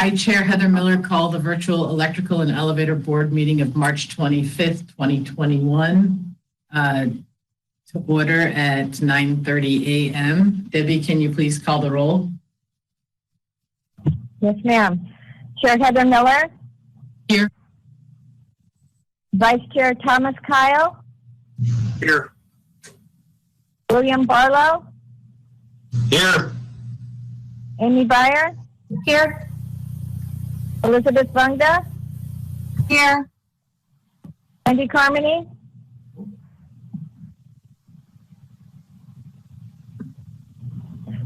I, Chair Heather Miller, call the virtual electrical and elevator board meeting of March 25th, 2021 to order at 9:30 a.m. Debbie, can you please call the roll? Yes, ma'am. Chair Heather Miller. Here. Vice Chair Thomas Kyle. Here. William Barlow. Here. Amy Byer. Here. Elizabeth Bungda. Here. Andy Carmody.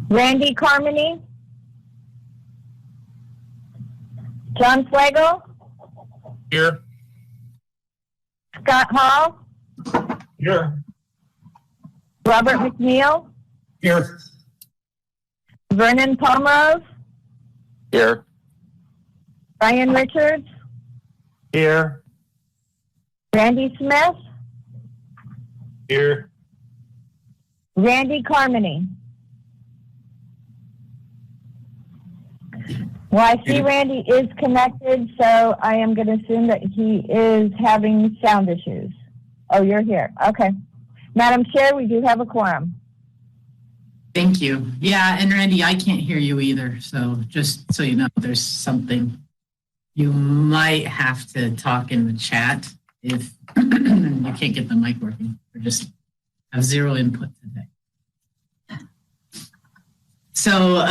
Randy Carmody. John Flagel. Here. Scott Hall. Here. Robert McNeil. Here. Vernon Pomerose. Here. Brian Richards. Here. Randy Smith. Here. Randy Carmody. Well, I see Randy is connected, so I am going to assume that he is having sound issues. Oh, you're here. Okay. Madam Chair, we do have a quorum. Thank you. Yeah, and Randy, I can't hear you either. So just so you know, there's something. You might have to talk in the chat if you can't get the mic working, or just have zero input today. So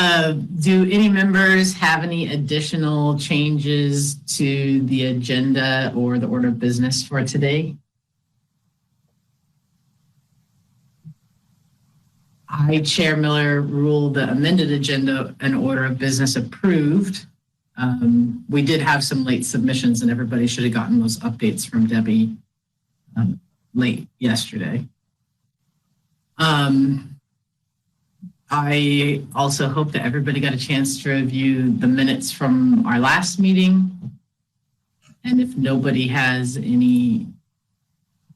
do any members have any additional changes to the agenda or the order of business for today? I, Chair Miller, rule the amended agenda and order of business approved. We did have some late submissions, and everybody should have gotten those updates from Debbie late yesterday. I also hope that everybody got a chance to review the minutes from our last meeting. And if nobody has anything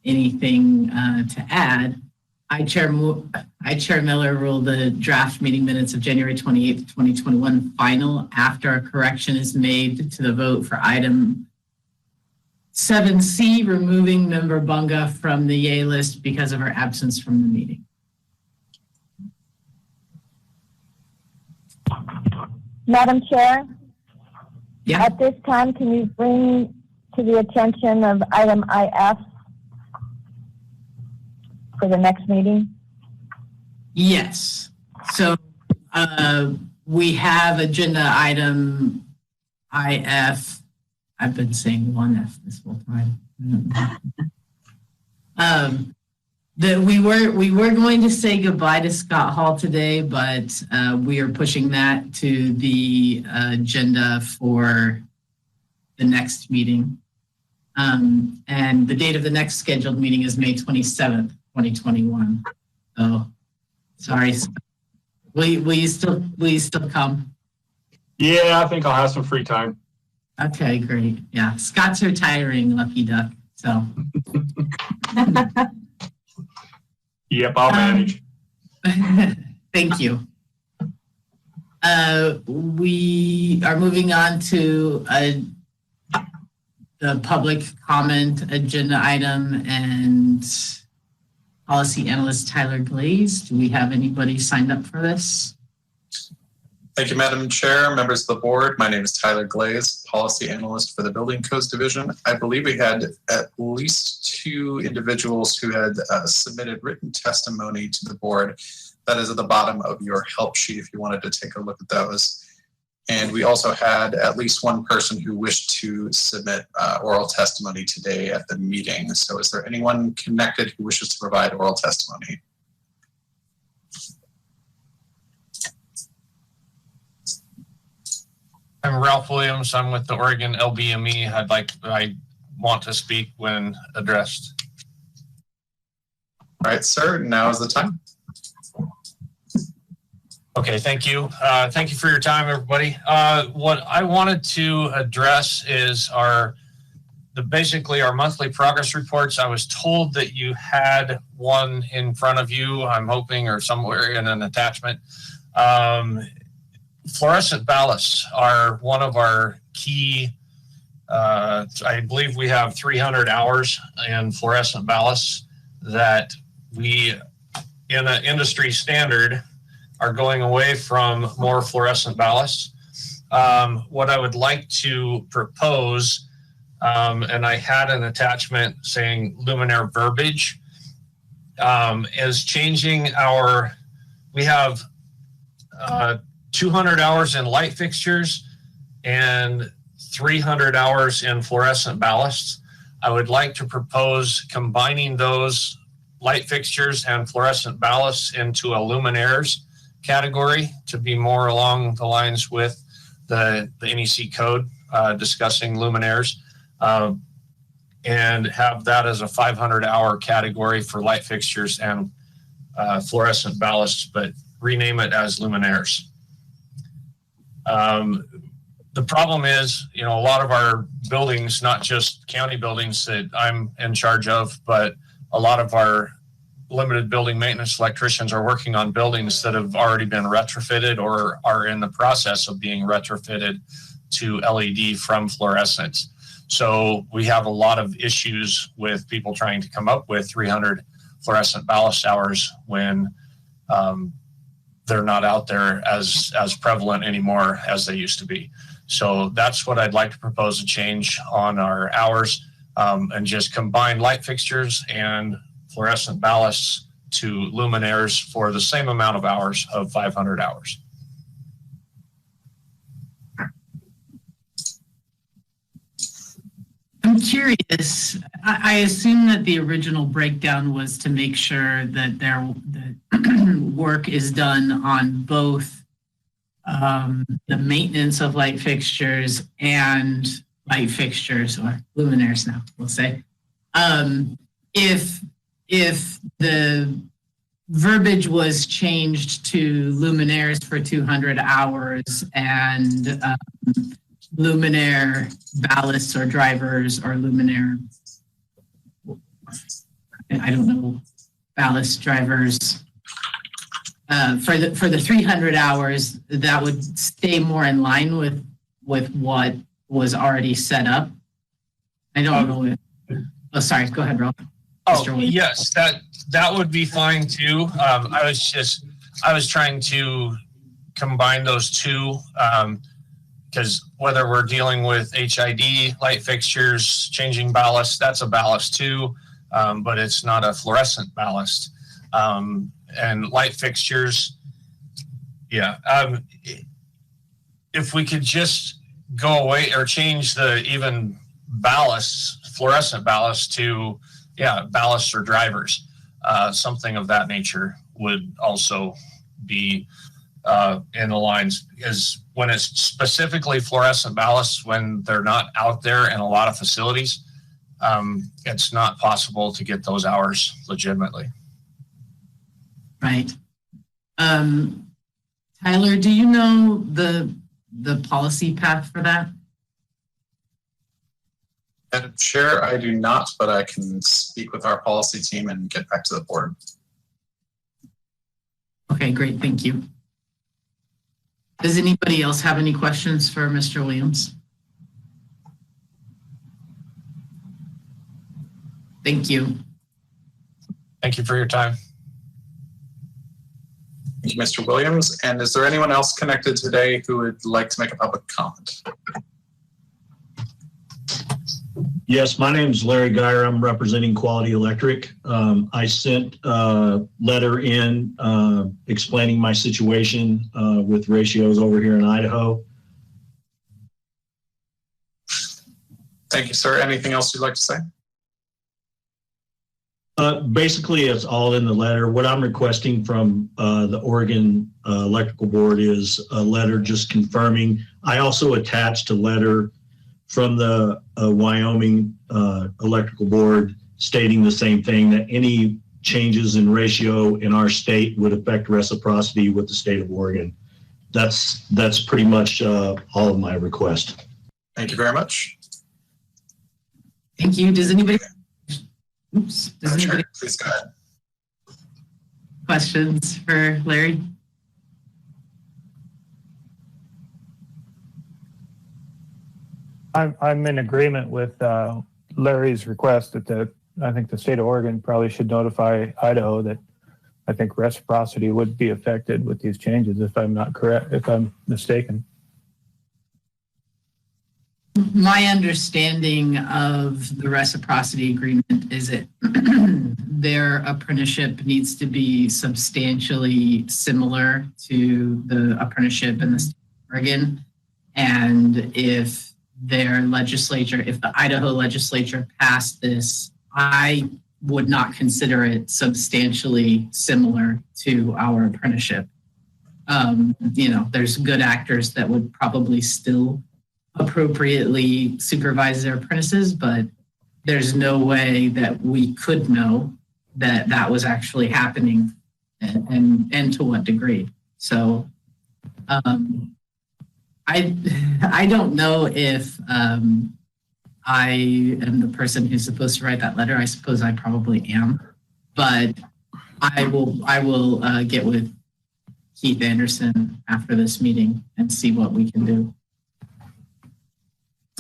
to add, I, Chair Miller, rule the draft meeting minutes of January 28th, 2021 final after a correction is made to the vote for item 7C, removing member Bunga from the yay list because of her absence from the meeting. Madam Chair? Yeah. At this time, can you bring to the attention of item IF for the next meeting? Yes. So we have agenda item IF. I've been saying 1F this whole time. We were going to say goodbye to Scott Hall today, but we are pushing that to the agenda for the next meeting. And the date of the next scheduled meeting is May 27th, 2021. So sorry, will you still come? Yeah, I think I'll have some free time. Okay, great. Yeah, Scott's retiring, lucky duck. So. Yep, I'll manage. Thank you. We are moving on to the public comment agenda item and policy analyst Tyler Glaze. Do we have anybody signed up for this? Thank you, Madam Chair, members of the board. My name is Tyler Glaze, policy analyst for the Building Codes Division. I believe we had at least 2 individuals who had submitted written testimony to the board. That is at the bottom of your help sheet if you wanted to take a look at those. And we also had at least 1 person who wished to submit oral testimony today at the meeting. So is there anyone connected who wishes to provide oral testimony? I'm Ralph Williams. I'm with the Oregon LBME. I want to speak when addressed. All right, sir, now is the time. Okay, thank you. Thank you for your time, everybody. What I wanted to address is basically our monthly progress reports. I was told that you had one in front of you, I'm hoping, or somewhere in an attachment. fluorescent ballasts are one of our key. I believe we have 300 hours in fluorescent ballasts that we, in an industry standard, are going away from more fluorescent ballasts. What I would like to propose, and I had an attachment saying luminaire verbiage, is changing our, we have 200 hours in light fixtures and 300 hours in fluorescent ballasts. I would like to propose combining those light fixtures and fluorescent ballasts into a luminaires category to be more along the lines with the NEC code discussing luminaires, and have that as a 500-hour category for light fixtures and fluorescent ballasts, but rename it as luminaires. The problem is, a lot of our buildings, not just county buildings that I'm in charge of, but a lot of our limited building maintenance electricians are working on buildings that have already been retrofitted or are in the process of being retrofitted to LED from fluorescence. So we have a lot of issues with people trying to come up with 300 fluorescent ballast hours when they're not out there as prevalent anymore as they used to be. So that's what I'd like to propose a change on our hours, and just combine light fixtures and fluorescent ballasts to luminaires for the same amount of hours of 500 hours. I'm curious. I assume that the original breakdown was to make sure that the work is done on both the maintenance of light fixtures and light fixtures, or luminaires now, we'll say. If the verbiage was changed to luminaires for 200 hours and luminaire ballasts or drivers or luminaire, I don't know, ballast drivers, for the 300 hours, that would stay more in line with what was already set up. I don't know. Oh, sorry. Go ahead, Rob. Oh, yes, that would be fine too. I was trying to combine those two, because whether we're dealing with HID light fixtures, changing ballast, that's a ballast too, but it's not a fluorescent ballast. And light fixtures, yeah. If we could just go away or change the even ballasts, fluorescent ballasts to, ballasts or drivers, something of that nature would also be in the lines, because when it's specifically fluorescent ballasts, when they're not out there in a lot of facilities, it's not possible to get those hours legitimately. Right. Tyler, do you know the policy path for that? Madam Chair, I do not, but I can speak with our policy team and get back to the board. Okay, great. Thank you. Does anybody else have any questions for Mr. Williams? Thank you. Thank you for your time. Thank you, Mr. Williams. And is there anyone else connected today who would like to make a public comment? Yes, my name is Larry Geyer. I'm representing Quality Electric. I sent a letter in explaining my situation with ratios over here in Idaho. Thank you, sir. Anything else you'd like to say? Basically, it's all in the letter. What I'm requesting from the Oregon Electrical Board is a letter just confirming. I also attached a letter from the Wyoming Electrical Board stating the same thing, that any changes in ratio in our state would affect reciprocity with the state of Oregon. That's pretty much all of my request. Thank you very much. Thank you. Does anybody? Oops. Does anybody? Please go ahead. Questions for Larry? I'm in agreement with Larry's request that I think the state of Oregon probably should notify Idaho that I think reciprocity would be affected with these changes if I'm not correct, if I'm mistaken. My understanding of the reciprocity agreement is that their apprenticeship needs to be substantially similar to the apprenticeship in the state of Oregon. And if their legislature, if the Idaho legislature passed this, I would not consider it substantially similar to our apprenticeship. There's good actors that would probably still appropriately supervise their apprentices, but there's no way that we could know that that was actually happening and to what degree. So I don't know if I am the person who's supposed to write that letter. I suppose I probably am, but I will get with Keith Anderson after this meeting and see what we can do.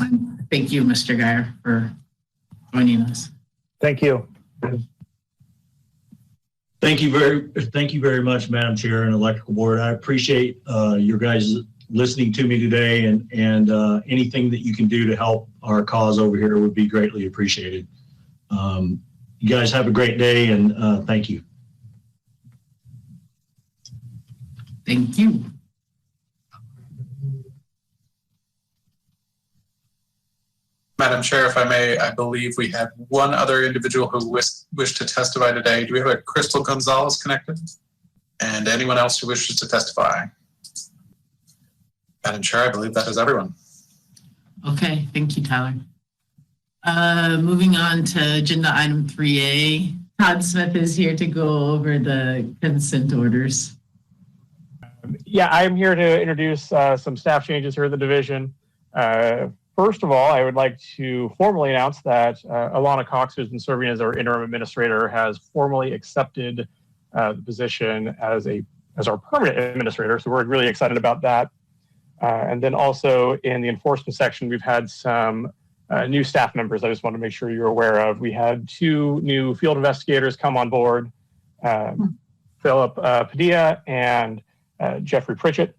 And thank you, Mr. Geyer, for joining us. Thank you. Thank you very much, Madam Chair and Electrical Board. I appreciate your guys listening to me today, and anything that you can do to help our cause over here would be greatly appreciated. You guys have a great day, and thank you. Thank you. Madam Chair, if I may, I believe we had one other individual who wished to testify today. Do we have a Crystal Gonzalez connected? And anyone else who wishes to testify? Madam Chair, I believe that is everyone. Okay, thank you, Tyler. Moving on to agenda item 3A. Todd Smith is here to go over the consent orders. Yeah, I'm here to introduce some staff changes here at the division. First of all, I would like to formally announce that Alana Cox, who's been serving as our interim administrator, has formally accepted the position as our permanent administrator. So we're really excited about that. And then also in the enforcement section, we've had some new staff members I just want to make sure you're aware of. We had 2 new field investigators come on board, Philip Padilla and Jeffrey Pritchett.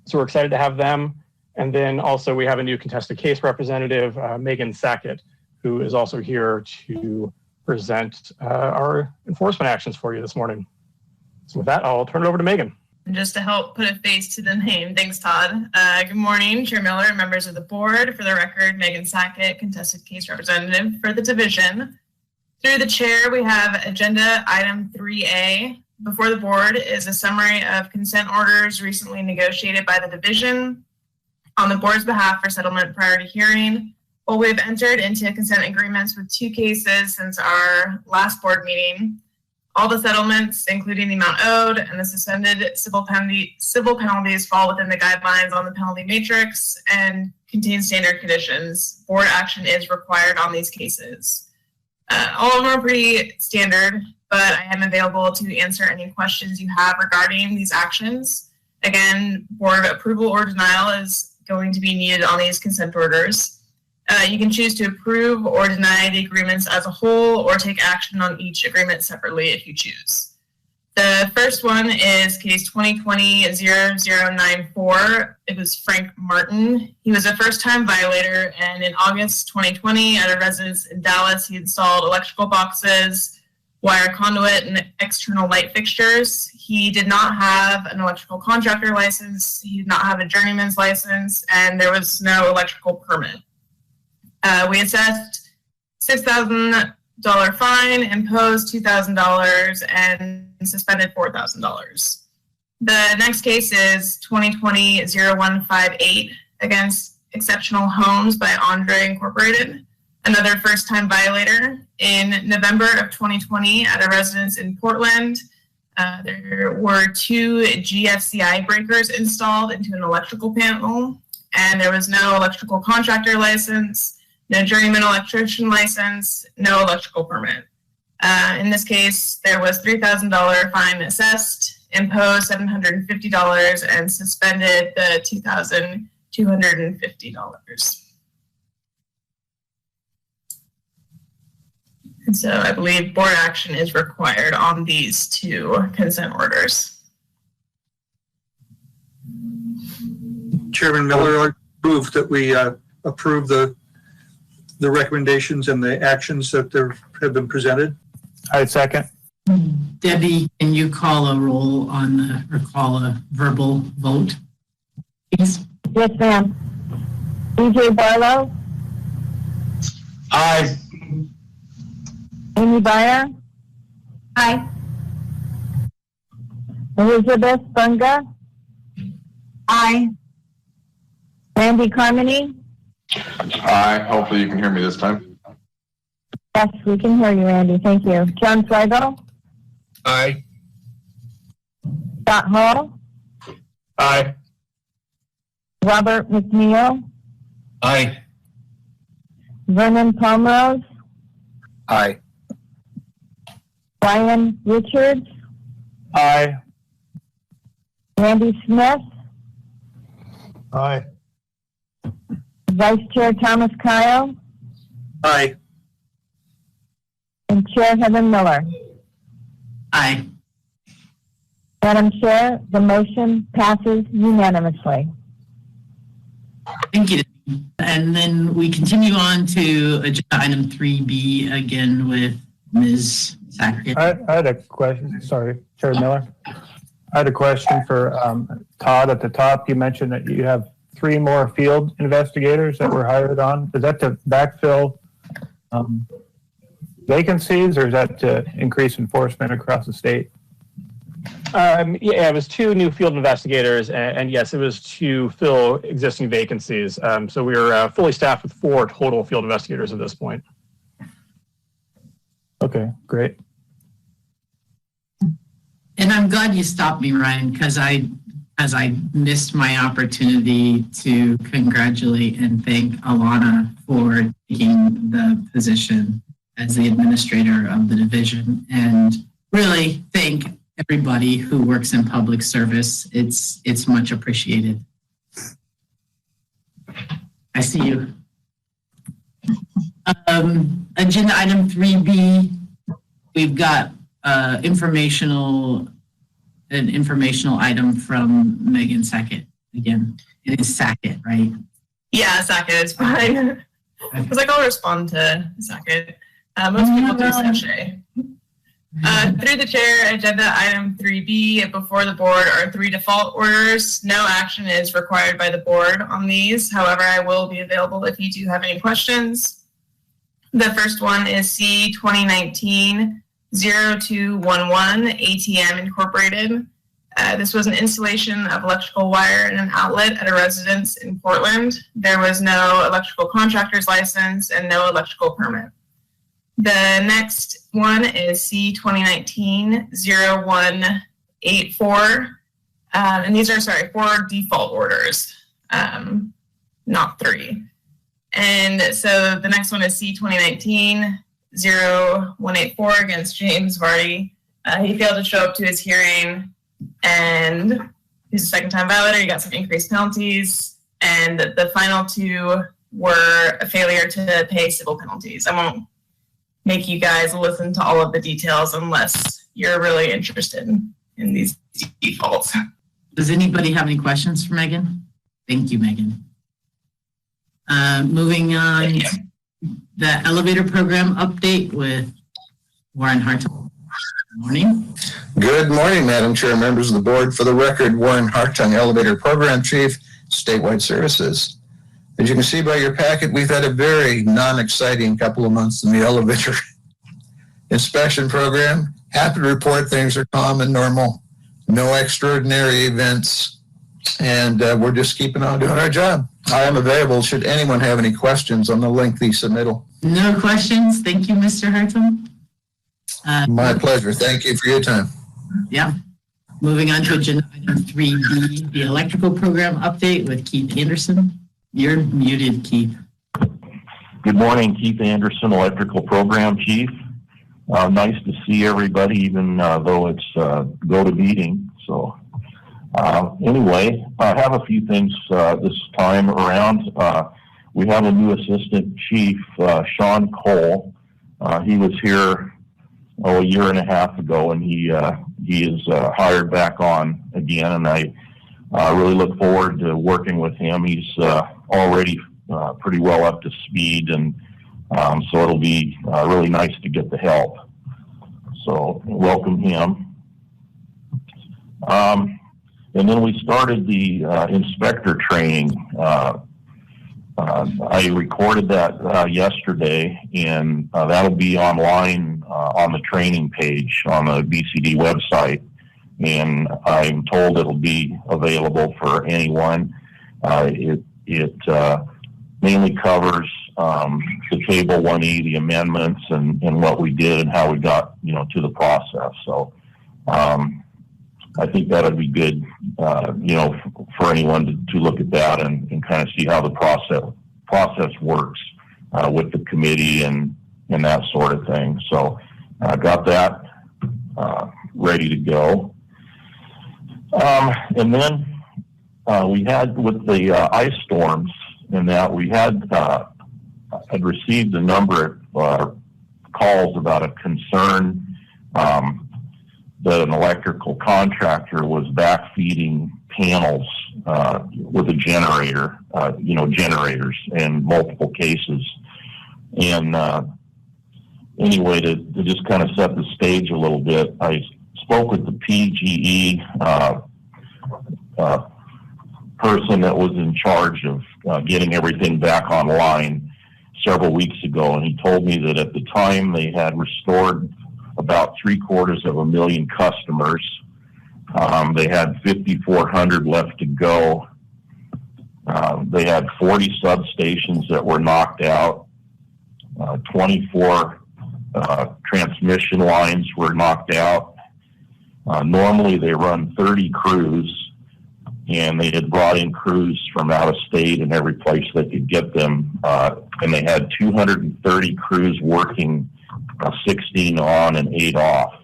So we're excited to have them. And then also we have a new contested case representative, Megan Sackett, who is also here to present our enforcement actions for you this morning. So with that, I'll turn it over to Megan. Just to help put a face to the name. Thanks, Todd. Good morning, Chair Miller and members of the board. For the record, Megan Sackett, contested case representative for the division. Through the chair, we have agenda item 3A. Before the board is a summary of consent orders recently negotiated by the division on the board's behalf for settlement prior to hearing. Well, we've entered into consent agreements with 2 cases since our last board meeting. All the settlements, including the amount owed and the suspended civil penalties, fall within the guidelines on the penalty matrix and contain standard conditions. Board action is required on these cases. All of them are pretty standard, but I am available to answer any questions you have regarding these actions. Again, board approval or denial is going to be needed on these consent orders. You can choose to approve or deny the agreements as a whole or take action on each agreement separately if you choose. The first one is case 2020-0094. It was Frank Martin. He was a first-time violator, and in August 2020 at a residence in Dallas, he installed electrical boxes, wire conduit, and external light fixtures. He did not have an electrical contractor license, he did not have a journeyman's license, and there was no electrical permit. We assessed $6,000 fine, imposed $2,000, and suspended $4,000. The next case is 2020-0158 against Exceptional Homes by Andre Incorporated, another first-time violator. In November of 2020 at a residence in Portland, there were 2 GFCI breakers installed into an electrical panel, and there was no electrical contractor license, no journeyman electrician license, no electrical permit. In this case, there was $3,000 fine assessed, imposed $750, and suspended the $2,250. And so I believe board action is required on these two consent orders. Chairman Miller, I move that we approve the recommendations and the actions that have been presented. I second. Debbie, can you call a roll on or call a verbal vote, please? Yes, ma'am. BJ Barlow, Aye. Amy Byer, Aye. Elizabeth Bunga, Aye. Randy Carmody. Aye. Hopefully you can hear me this time. Yes, we can hear you, Randy. Thank you. John Swigel, Aye. Scott Hall, Aye. Robert McNeil, Aye. Vernon Pomerose, Aye. Brian Richards, Aye. Randy Smith, Aye. Vice Chair Thomas Kyle, Aye. and Chair Heather Miller. Aye. Madam Chair, the motion passes unanimously. Thank you. And then we continue on to agenda item 3B again with Ms. Sackett. I had a question. Sorry, Chair Miller. I had a question for Todd at the top. You mentioned that you have 3 more field investigators that were hired on. Is that to backfill vacancies, or is that to increase enforcement across the state? Yeah, it was 2 new field investigators, and yes, it was to fill existing vacancies. So we are fully staffed with 4 total field investigators at this point. Okay, great. And I'm glad you stopped me, Ryan, because I missed my opportunity to congratulate and thank Alana for taking the position as the administrator of the division, and really thank everybody who works in public service. It's much appreciated. I see you. Agenda item 3B, we've got an informational item from Megan Sackett again. It is Sackett, right? Yeah, Sackett, it's fine. I was like, I'll respond to Sackett. Most people do Sachet. Through the chair, agenda item 3B before the board are 3 default orders. No action is required by the board on these. However, I will be available if you do have any questions. The first one is C 2019-0211 ATM Incorporated. This was an installation of electrical wire and an outlet at a residence in Portland. There was no electrical contractor's license and no electrical permit. The next one is C 2019-0184. And these are, 4 default orders, not 3. And so the next one is C 2019-0184 against James Vardy. He failed to show up to his hearing, and he's a second-time violator. He got some increased penalties, and the final 2 were a failure to pay civil penalties. I won't make you guys listen to all of the details unless you're really interested in these defaults. Does anybody have any questions for Megan? Thank you, Megan. Moving on, the elevator program update with Warren Hartung. Good morning. Good morning, Madam Chair, members of the board. For the record, Warren Hartung, Elevator Program Chief, Statewide Services. As you can see by your packet, we've had a very non-exciting couple of months in the elevator inspection program. Happy to report things are calm and normal. No extraordinary events. And we're just keeping on doing our job. I am available should anyone have any questions on the lengthy submittal. No questions. Thank you, Mr. Hartung. My pleasure. Thank you for your time. Yeah. Moving on to agenda item 3B, the electrical program update with Keith Anderson. You're muted, Keith. Good morning, Keith Anderson, Electrical Program Chief. Nice to see everybody, even though it's go to meeting. So anyway, I have a few things this time around. We have a new Assistant Chief, Sean Cole. He was here a year and a half ago, and he is hired back on again, and I really look forward to working with him. He's already pretty well up to speed, and so it'll be really nice to get the help. So welcome him. And then we started the inspector training. I recorded that yesterday, and that'll be online on the training page on the BCD website. And I'm told it'll be available for anyone. It mainly covers the Table 1E, the amendments, and what we did and how we got to the process. So I think that would be good, for anyone to look at that and kind of see how the process works with the committee and that sort of thing. So I got that ready to go. And then we had with the ice storms, and that we had I'd received a number of calls about a concern that an electrical contractor was backfeeding panels with a generator, generators in multiple cases. And anyway, to just kind of set the stage a little bit, I spoke with the PGE person that was in charge of getting everything back online several weeks ago, and he told me that at the time they had restored about 750,000 customers. They had 5,400 left to go. They had 40 substations that were knocked out. 24 transmission lines were knocked out. Normally they run 30 crews, and they had brought in crews from out of state and every place they could get them. And they had 230 crews working 16 on and 8 off.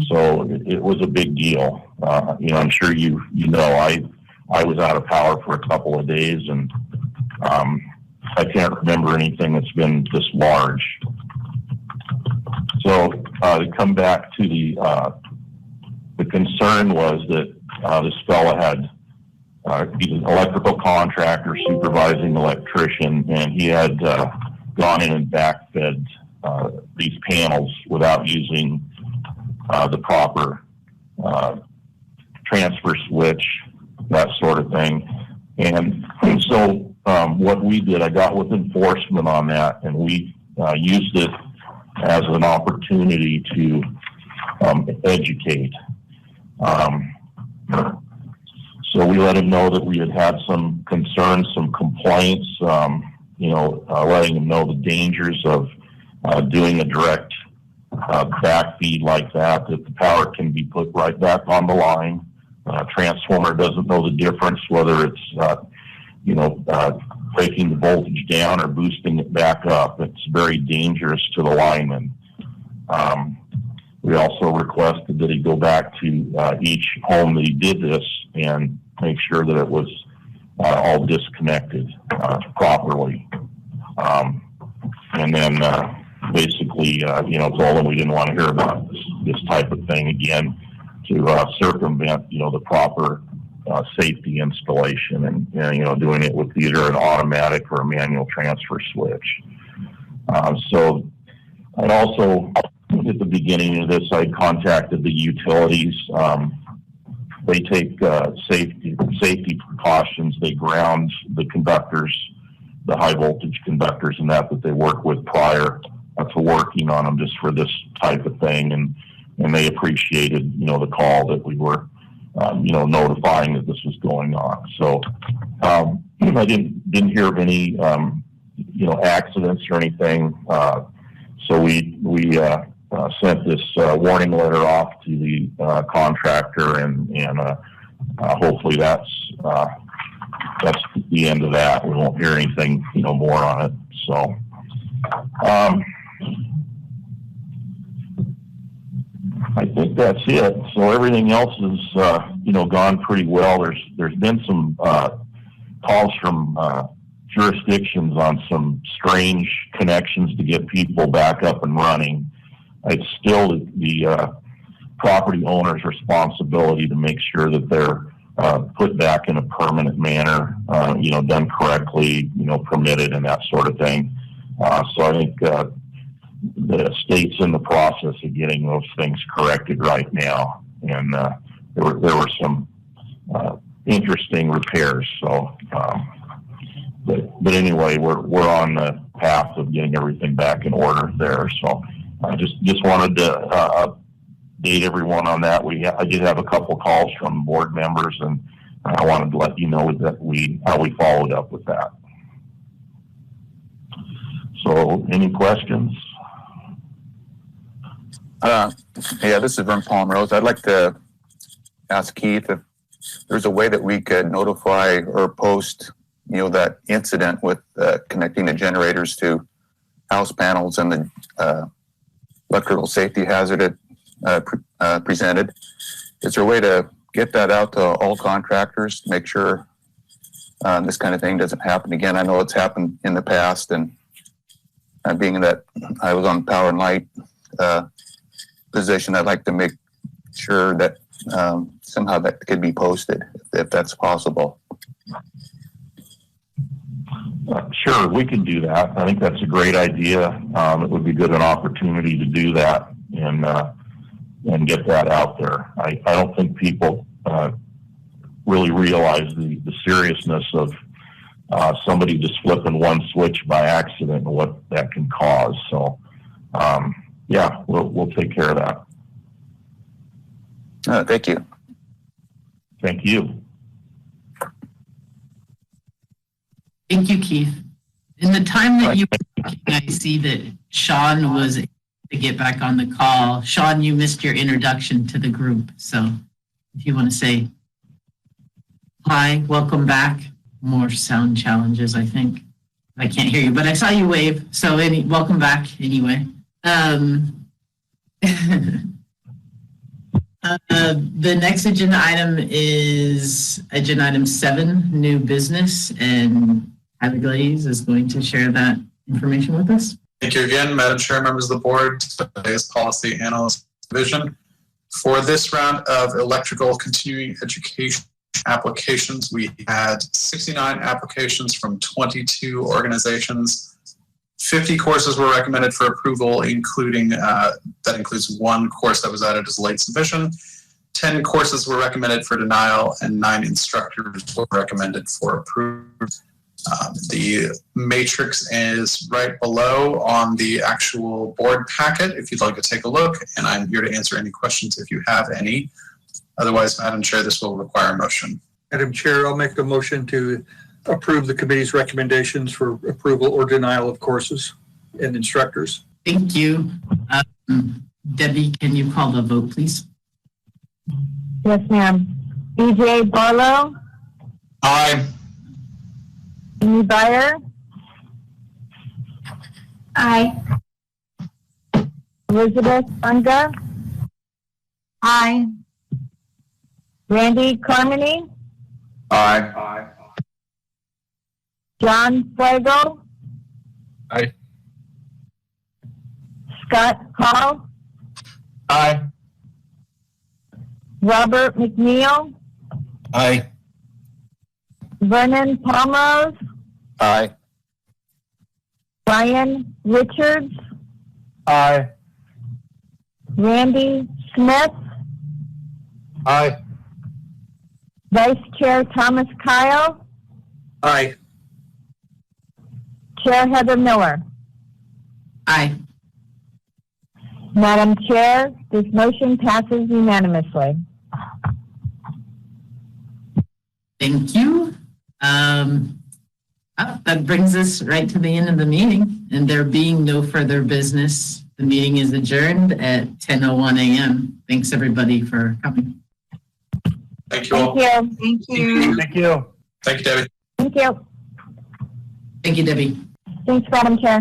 So it was a big deal. I'm sure you know, I was out of power for a couple of days, and I can't remember anything that's been this large. So to come back to the concern was that this fella had, he's an electrical contractor supervising electrician, and he had gone in and backfed these panels without using the proper transfer switch, that sort of thing. And so what we did, I got with enforcement on that, and we used it as an opportunity to educate. So we let him know that we had had some concerns, some complaints, letting him know the dangers of doing a direct backfeed like that the power can be put right back on the line. Transformer doesn't know the difference whether it's, breaking the voltage down or boosting it back up. It's very dangerous to the lineman. We also requested that he go back to each home that he did this and make sure that it was all disconnected properly. And then basically, told him we didn't want to hear about this type of thing again, to circumvent, the proper safety installation and, doing it with either an automatic or a manual transfer switch. So I'd also, at the beginning of this, I contacted the utilities. They take safety precautions. They ground the conductors, the high voltage conductors, and that they work with prior to working on them just for this type of thing. And they appreciated, the call that we were, notifying that this was going on. So I didn't hear of any, accidents or anything. So we sent this warning letter off to the contractor, and hopefully that's the end of that. We won't hear anything, more on it. So, I think that's it. So everything else is, gone pretty well. There's been some calls from jurisdictions on some strange connections to get people back up and running. It's still the property owner's responsibility to make sure that they're put back in a permanent manner, done correctly, permitted and that sort of thing. So I think the state's in the process of getting those things corrected right now. And there were some interesting repairs. So, but anyway, we're on the path of getting everything back in order there. So I just wanted to update everyone on that. I did have a couple calls from board members, and I wanted to let you know that how we followed up with that. So, any questions? Yeah, this is Vern Palmerose. I'd like to ask Keith if there's a way that we could notify or post, that incident with connecting the generators to house panels and the electrical safety hazard it presented. Is there a way to get that out to all contractors to make sure this kind of thing doesn't happen again? I know it's happened in the past, and being that I was on power and light position, I'd like to make sure that somehow that could be posted if that's possible. Sure, we can do that. I think that's a great idea. It would be an opportunity to do that and get that out there. I don't think people really realize the seriousness of somebody just flipping one switch by accident and what that can cause. So, yeah, we'll take care of that. Thank you. Thank you. Thank you, Keith. In the time that you were talking, I see that Sean was able to get back on the call. Sean, you missed your introduction to the group. So if you want to say hi, welcome back. More sound challenges, I think. I can't hear you, but I saw you wave. So welcome back anyway. The next agenda item is agenda item 7, new business, and Tyler Glaze is going to share that information with us. Thank you again, Madam Chair, members of the board. Today's Policy Analyst Division. For this round of electrical continuing education applications, we had 69 applications from 22 organizations. 50 courses were recommended for approval, including, that includes 1 course that was added as late submission. 10 courses were recommended for denial, and 9 instructors were recommended for approval. The matrix is right below on the actual board packet if you'd like to take a look, and I'm here to answer any questions if you have any. Otherwise, Madam Chair, this will require a motion. Madam Chair, I'll make a motion to approve the committee's recommendations for approval or denial of courses and instructors. Thank you. Debbie, can you call the vote, please? Yes, ma'am. BJ Barlow? Aye. Amy Byer? Aye. Elizabeth Unga? Aye. Randy Carmody? Aye. John Flagel? Aye. Scott Hall? Aye. Robert McNeil? Aye. Vernon Palmerose? Aye. Brian Richards? Aye. Randy Smith? Aye. Vice Chair Thomas Kyle? Aye. Chair Heather Miller? Aye. Madam Chair, this motion passes unanimously. Thank you. That brings us right to the end of the meeting, and there being no further business, the meeting is adjourned at 10:01 a.m. Thanks everybody for coming. Thank you all. Thank you. Thank you. Thank you. Thank you, Debbie. Thank you. Thank you, Debbie. Thanks, Madam Chair.